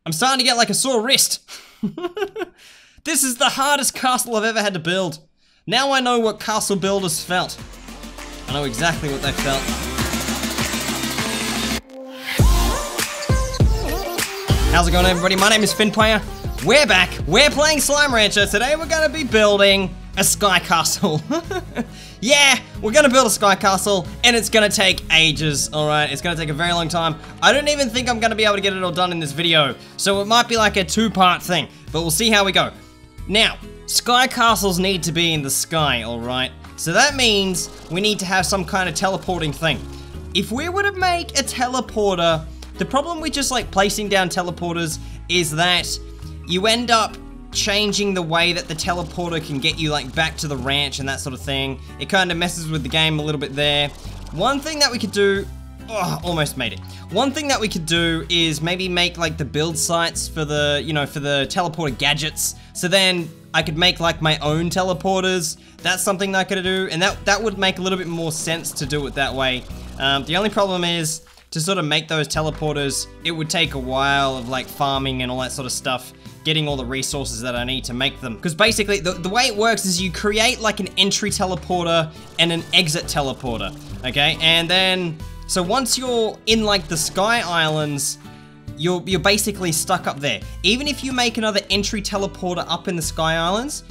I'm starting to get like a sore wrist. This is the hardest castle I've ever had to build. Now I know what castle builders felt. I know exactly what they felt. How's it going, everybody? My name is Fynnpire. We're back. We're playing Slime Rancher. Today we're gonna be building a sky castle. Yeah, we're gonna build a sky castle, and it's gonna take ages, alright? It's gonna take a very long time. I don't even think I'm gonna be able to get it all done in this video, so it might be like a two-part thing, but we'll see how we go. Now, sky castles need to be in the sky, alright? So that means we need to have some kind of teleporting thing. If we were to make a teleporter, the problem with just like placing down teleporters is that you end up changing the way that the teleporter can get you like back to the ranch and that sort of thing. It kind of messes with the game a little bit there. One thing that we could do, oh, almost made it. One thing that we could do is maybe make like the build sites for the, you know, for the teleporter gadgets. So then I could make like my own teleporters. That's something that I could do, and that would make a little bit more sense to do it that way. The only problem is to sort of make those teleporters, it would take a while of like farming and all that sort of stuff, getting all the resources that I need to make them. Because basically, the way it works is you create like an entry teleporter and an exit teleporter, okay? And then, so once you're in like the Sky Islands, you're basically stuck up there. Even if you make another entry teleporter up in the Sky Islands,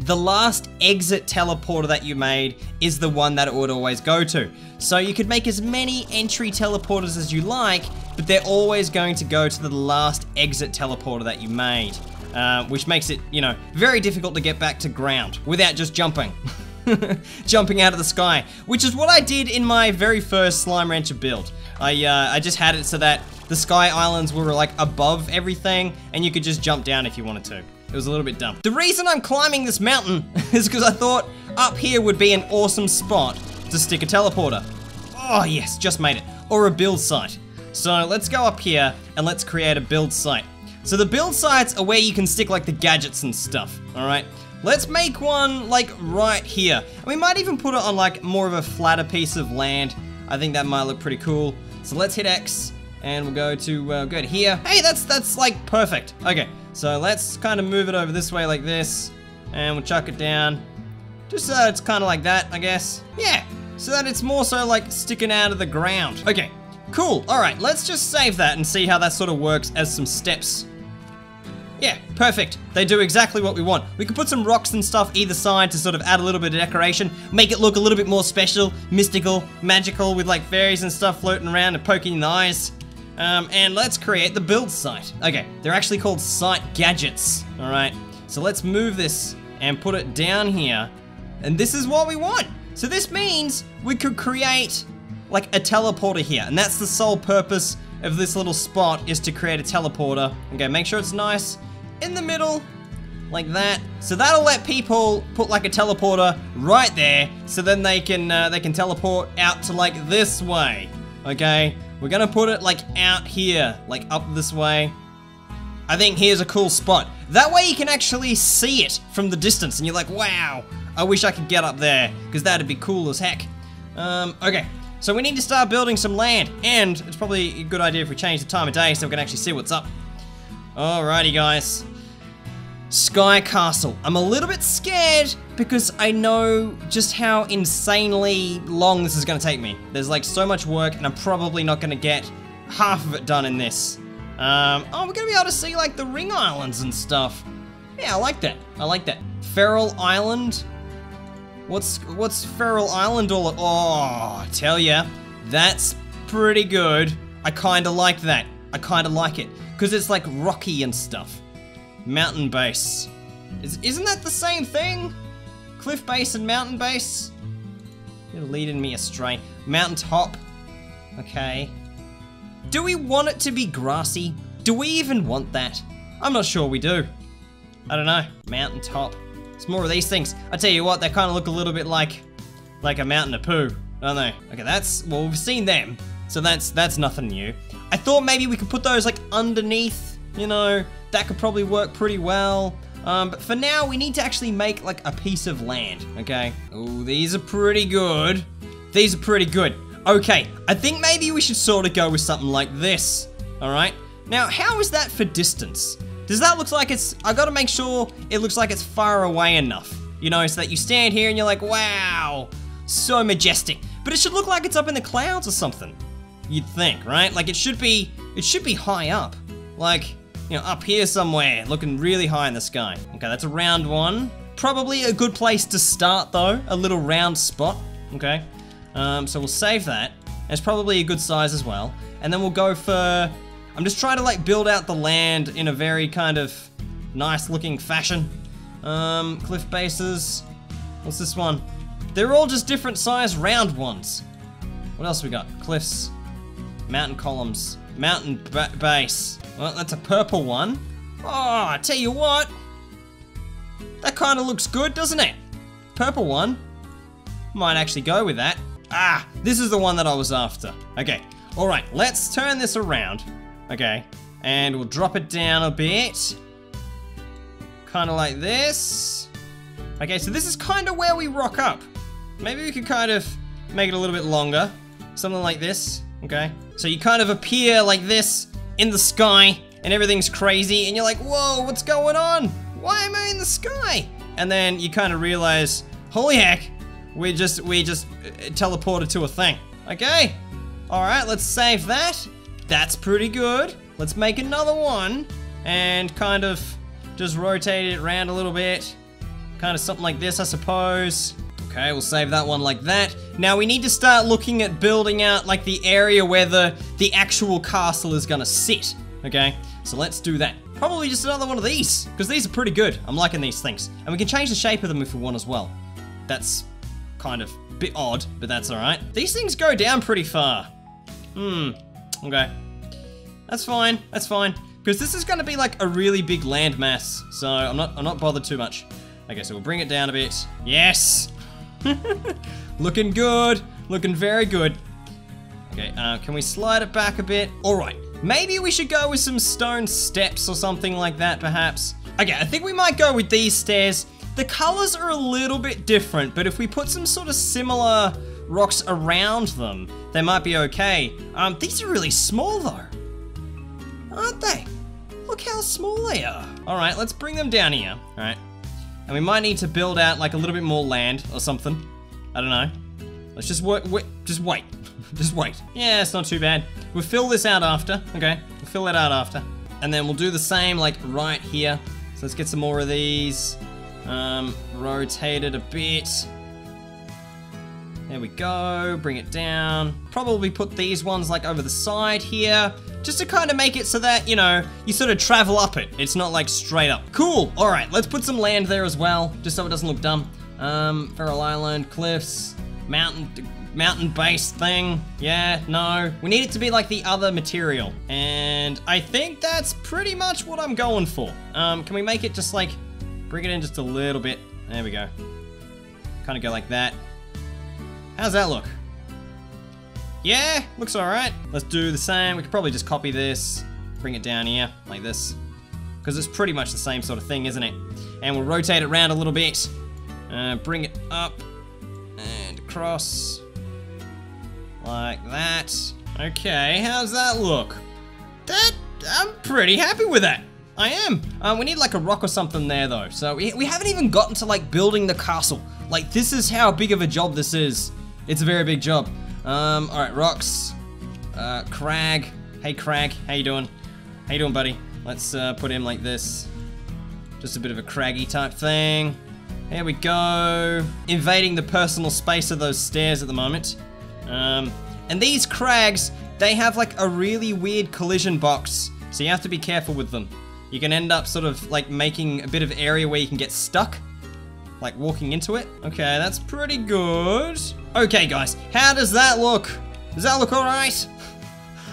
the last exit teleporter that you made is the one that it would always go to. So you could make as many entry teleporters as you like, but they're always going to go to the last exit teleporter that you made, which makes it, you know, very difficult to get back to ground without just jumping. Jumping out of the sky, which is what I did in my very first Slime Rancher build. I just had it so that the Sky Islands were like above everything, and you could just jump down if you wanted to. It was a little bit dumb. The reason I'm climbing this mountain is because I thought up here would be an awesome spot to stick a teleporter. Oh yes, just made it. Or a build site. So let's go up here and let's create a build site. So the build sites are where you can stick like the gadgets and stuff, alright? Let's make one like right here. And we might even put it on like more of a flatter piece of land. I think that might look pretty cool. So let's hit X and we'll go to here. Hey, that's like perfect. Okay. So let's kind of move it over this way like this, and we'll chuck it down. Just so it's kind of like that, I guess. Yeah, so that it's more so like sticking out of the ground. Okay, cool. All right, let's just save that and see how that sort of works as some steps. Yeah, perfect. They do exactly what we want. We could put some rocks and stuff either side to sort of add a little bit of decoration, make it look a little bit more special, mystical, magical, with like fairies and stuff floating around and poking in the eyes. And let's create the build site. Okay, they're actually called site gadgets, all right? So let's move this and put it down here, and this is what we want. So this means we could create like a teleporter here, and that's the sole purpose of this little spot, is to create a teleporter. Okay, make sure it's nice in the middle, like that. So that'll let people put like a teleporter right there, so then they can teleport out to like this way, okay? We're gonna put it like out here, like up this way. I think here's a cool spot. That way you can actually see it from the distance and you're like, wow, I wish I could get up there, because that'd be cool as heck. Okay, so we need to start building some land, and it's probably a good idea if we change the time of day so we can actually see what's up. Alrighty guys. Sky Castle. I'm a little bit scared because I know just how insanely long this is going to take me. There's like so much work, and I'm probably not going to get half of it done in this. Oh, we're going to be able to see like the ring islands and stuff. Yeah, I like that. I like that. Peril Island. What's Peril Island all? Oh, I tell ya, that's pretty good. I kind of like that. I kind of like it because it's like rocky and stuff. Mountain base. Isn't that the same thing? Cliff base and mountain base? You're leading me astray. Mountain top. Okay. Do we want it to be grassy? Do we even want that? I'm not sure we do. I don't know. Mountain top. It's more of these things. I tell you what, they kind of look a little bit like a mountain of poo, don't they? Okay, well, we've seen them, so that's nothing new. I thought maybe we could put those like underneath, you know. That could probably work pretty well. But for now, we need to actually make like a piece of land, okay? Oh, these are pretty good. These are pretty good. Okay, I think maybe we should sort of go with something like this, all right? Now, how is that for distance? Does that look like it's, I gotta make sure it looks like it's far away enough, you know, so that you stand here and you're like, wow, so majestic. But it should look like it's up in the clouds or something, you'd think, right? Like it should be high up, like, you know, up here somewhere, looking really high in the sky. Okay, that's a round one. Probably a good place to start though, a little round spot, okay? So we'll save that. It's probably a good size as well. And then we'll go for, I'm just trying to like build out the land in a very kind of nice looking fashion. Cliff bases. What's this one? They're all just different size round ones. What else we got? Cliffs, mountain columns, mountain base. Well, that's a purple one. Oh, I tell you what. That kind of looks good, doesn't it? Purple one. Might actually go with that. Ah, this is the one that I was after. Okay, all right, let's turn this around. Okay, and we'll drop it down a bit. Kind of like this. Okay, so this is kind of where we rock up. Maybe we could kind of make it a little bit longer. Something like this, okay? So you kind of appear like this in the sky and everything's crazy and you're like, whoa, what's going on? Why am I in the sky? And then you kind of realize, holy heck, we just teleported to a thing. Okay, all right, let's save that. That's pretty good. Let's make another one and kind of just rotate it around a little bit. Kind of something like this, I suppose. Okay, we'll save that one like that. Now we need to start looking at building out like the area where the actual castle is gonna sit, okay? So let's do that. Probably just another one of these, because these are pretty good. I'm liking these things. And we can change the shape of them if we want as well. That's kind of a bit odd, but that's all right. These things go down pretty far. Okay. That's fine, that's fine. Because this is gonna be like a really big land mass, so I'm not bothered too much. Okay, so we'll bring it down a bit. Yes! Looking good, looking very good. Okay, can we slide it back a bit? All right, maybe we should go with some stone steps or something like that, perhaps. Okay, I think we might go with these stairs. The colors are a little bit different, but if we put some sort of similar rocks around them, they might be okay. These are really small though, aren't they? Look how small they are. All right, let's bring them down here, all right? And we might need to build out like a little bit more land or something. I don't know. Let's just just wait. Just wait. Yeah, it's not too bad. We'll fill this out after, okay? We'll fill that out after. And then we'll do the same like right here. So let's get some more of these. Rotate it a bit. There we go, bring it down. Probably put these ones like over the side here, just to kind of make it so that, you know, you sort of travel up it. It's not like straight up. Cool, all right, let's put some land there as well, just so it doesn't look dumb. Feral Island, cliffs, mountain base thing. Yeah, no. We need it to be like the other material. And I think that's pretty much what I'm going for. Can we make it just like, bring it in just a little bit. There we go. Kind of go like that. How's that look? Yeah, looks all right. Let's do the same. We could probably just copy this, bring it down here like this, because it's pretty much the same sort of thing, isn't it? And we'll rotate it around a little bit, bring it up and across like that. Okay, how's that look? I'm pretty happy with that. I am. We need like a rock or something there though. So we haven't even gotten to like building the castle. Like this is how big of a job this is. It's a very big job. All right, rocks. Crag. Hey Crag, how you doing? How you doing, buddy? Let's put him like this. Just a bit of a craggy type thing. There we go. Invading the personal space of those stairs at the moment. And these crags, they have like a really weird collision box. So you have to be careful with them. You can end up sort of like making a bit of area where you can get stuck, like walking into it. Okay, that's pretty good. Okay, guys, how does that look? Does that look all right?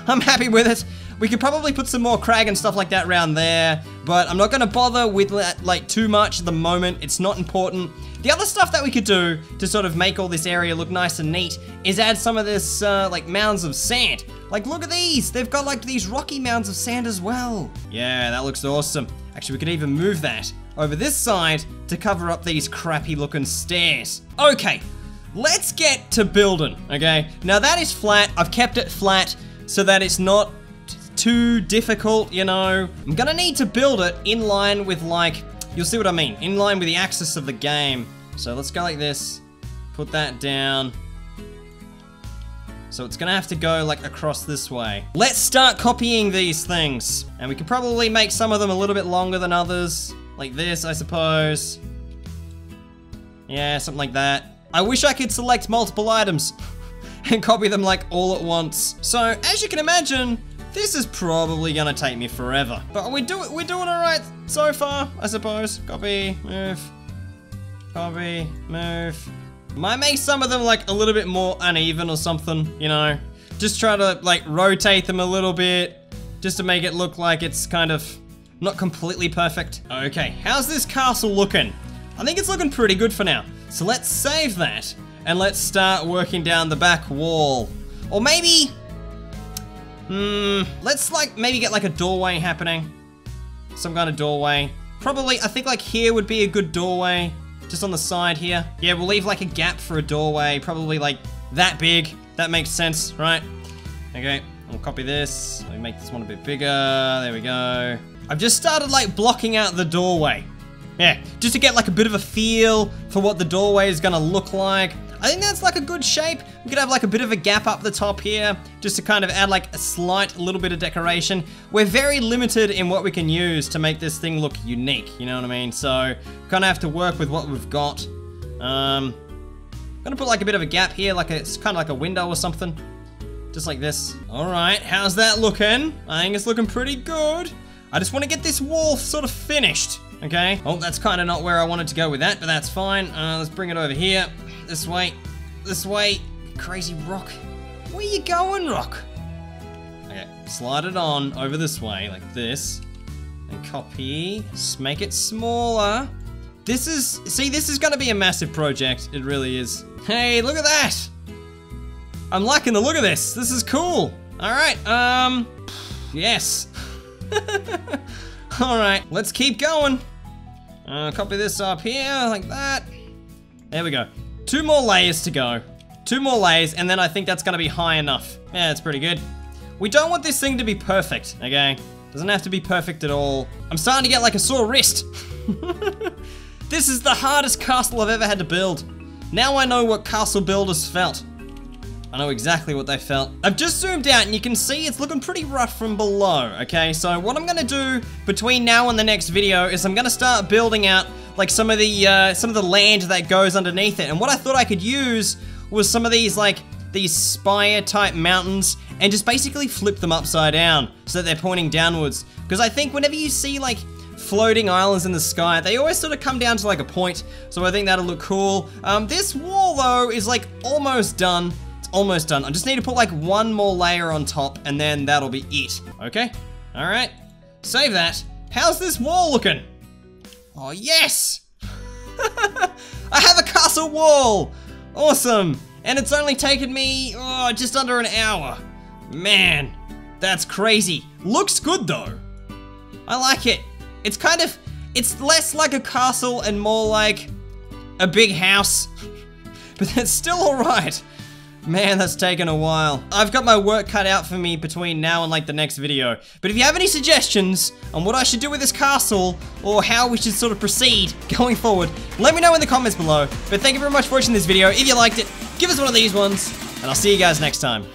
I'm happy with it. We could probably put some more crag and stuff like that around there, but I'm not gonna bother with that like too much at the moment. It's not important. The other stuff that we could do to sort of make all this area look nice and neat is add some of this like mounds of sand. Like look at these, they've got like these rocky mounds of sand as well. Yeah, that looks awesome. Actually, we could even move that over this side to cover up these crappy looking stairs. Okay, let's get to building, okay? Now that is flat, I've kept it flat so that it's not too difficult, you know. I'm gonna need to build it in line with, like, you'll see what I mean, in line with the axis of the game. So let's go like this, put that down. So it's gonna have to go like across this way. Let's start copying these things. And we can probably make some of them a little bit longer than others. Like this, I suppose. Yeah, something like that. I wish I could select multiple items and copy them like all at once. So as you can imagine, this is probably gonna take me forever. But we're doing all right so far, I suppose. Copy, move, copy, move. Might make some of them like a little bit more uneven or something, you know. Just try to like rotate them a little bit, just to make it look like it's kind of not completely perfect. Okay, how's this castle looking? I think it's looking pretty good for now. So let's save that, and let's start working down the back wall. Or maybe, let's like maybe get like a doorway happening. Some kind of doorway. Probably, I think like here would be a good doorway. Just on the side here. Yeah, we'll leave like a gap for a doorway, probably like that big. That makes sense, right? Okay, I'll copy this. Let me make this one a bit bigger. There we go. I've just started like blocking out the doorway. Yeah, just to get like a bit of a feel for what the doorway is gonna look like. I think that's like a good shape. We could have like a bit of a gap up the top here, just to kind of add like a slight little bit of decoration. We're very limited in what we can use to make this thing look unique, you know what I mean? So, kind of have to work with what we've got. I'm gonna put like a bit of a gap here, like it's kind of like a window or something. Just like this. All right, how's that looking? I think it's looking pretty good. I just want to get this wall sort of finished, okay? Oh, that's kind of not where I wanted to go with that, but that's fine. Let's bring it over here. This way, crazy rock. Where you going, rock? Okay, slide it on over this way, like this. And copy, just make it smaller. This is gonna be a massive project, it really is. Hey, look at that! I'm liking the look of this, this is cool. All right, yes. All right, let's keep going. Copy this up here, like that. There we go. 2 more layers to go. 2 more layers, and then I think that's gonna be high enough. Yeah, that's pretty good. We don't want this thing to be perfect, okay? Doesn't have to be perfect at all. I'm starting to get like a sore wrist. This is the hardest castle I've ever had to build. Now I know what castle builders felt. I know exactly what they felt. I've just zoomed out and you can see it's looking pretty rough from below, okay? So what I'm gonna do between now and the next video is I'm gonna start building out like some of the land that goes underneath it. And what I thought I could use was some of these like these spire type mountains and just basically flip them upside down so that they're pointing downwards. Because I think whenever you see like floating islands in the sky, they always sort of come down to like a point. So I think that'll look cool. This wall though is like almost done. It's almost done. I just need to put like 1 more layer on top and then that'll be it. Okay, all right, save that. How's this wall looking? Oh, yes! I have a castle wall! Awesome! And it's only taken me, just under an hour. Man, that's crazy. Looks good though. I like it. It's kind of, it's less like a castle and more like a big house. But that's still alright. Man, that's taken a while. I've got my work cut out for me between now and like the next video. But if you have any suggestions on what I should do with this castle or how we should sort of proceed going forward, let me know in the comments below. But thank you very much for watching this video. If you liked it, give us one of these ones, and I'll see you guys next time.